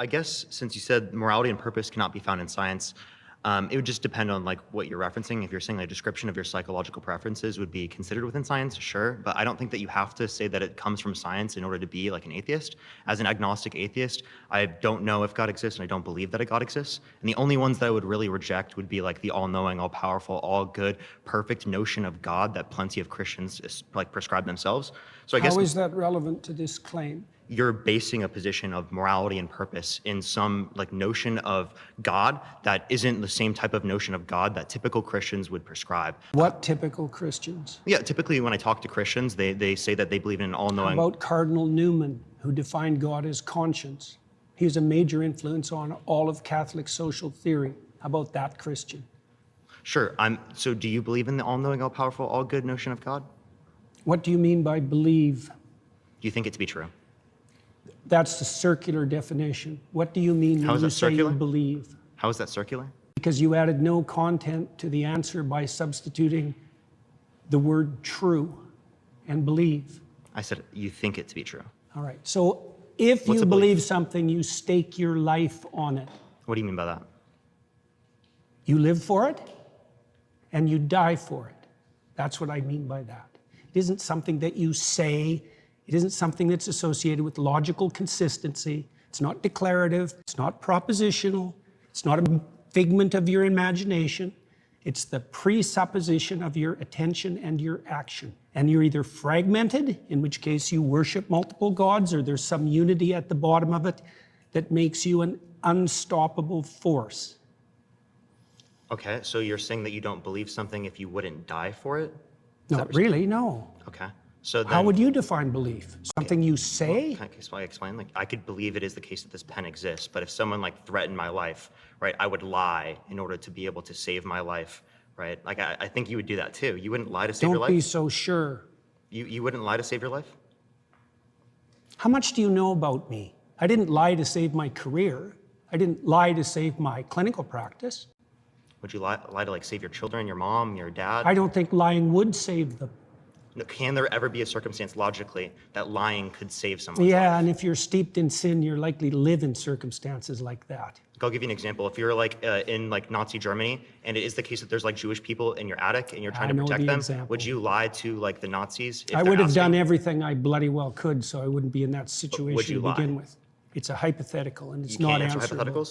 I guess since you said morality and purpose cannot be found in science, it would just depend on like what you're referencing. If you're saying a description of your psychological preferences would be considered within science, sure. But I don't think that you have to say that it comes from science in order to be like an atheist. As an agnostic atheist, I don't know if God exists and I don't believe that a God exists. And the only ones that I would really reject would be like the all-knowing, all-powerful, all-good, perfect notion of God that plenty of Christians like prescribe themselves. So I guess How is that relevant to this claim? you're basing a position of morality and purpose in some like notion of God that isn't the same type of notion of God that typical Christians would prescribe. What typical Christians? Yeah, typically when I talk to Christians, they say that they believe in an How all-knowing. about Cardinal Newman, who defined God as conscience? He was a major influence on all of Catholic social theory. How about that Christian? Sure. So do you believe in the all-knowing, all-powerful, all-good notion of God? What do you mean by believe? Do you think it to be true? That's the circular definition. What do you mean How when is you that say you circular? believe? How is that circular? Because you added no content to the answer by substituting the word true and believe. I said you think it to be true. All right. So if What's you a belief? believe something, you stake your life on it. What do you mean by that? You live for it and you die for it. That's what I mean by that. It isn't something that you say. It isn't something that's associated with logical consistency. It's not declarative. It's not propositional. It's not a figment of your imagination. It's the presupposition of your attention and your action. And you're either fragmented, in which case you worship multiple gods, or there's some unity at the bottom of it that makes you an unstoppable force. Okay, so you're saying that you don't believe something if you wouldn't die for it? Not really, no. Okay. So then, How would you define belief? Something you say? Can I explain? Like, I could believe it is the case that this pen exists, but if someone like threatened my life, right, I would lie in order to be able to save my life, right? Like, I think you would do that too. You wouldn't lie to save your Don't life? be so sure. You wouldn't lie to save your life? How much do you know about me? I didn't lie to save my career. I didn't lie to save my clinical practice. Would you lie to like save your children, your mom, your dad? I don't think lying would save them. No, can there ever be a circumstance logically that lying could save someone's Yeah, life? and if you're steeped in sin, you're likely to live in circumstances like that. I'll give you an example. If you're like in like Nazi Germany, and it is the case that there's like Jewish people in your attic and you're trying to know protect the them, example. would you lie to like the Nazis? If I they're would have asking? done everything I bloody well could, so I wouldn't be in that situation you to begin lie? with. It's a hypothetical, and it's You not can't answer answerable. hypotheticals?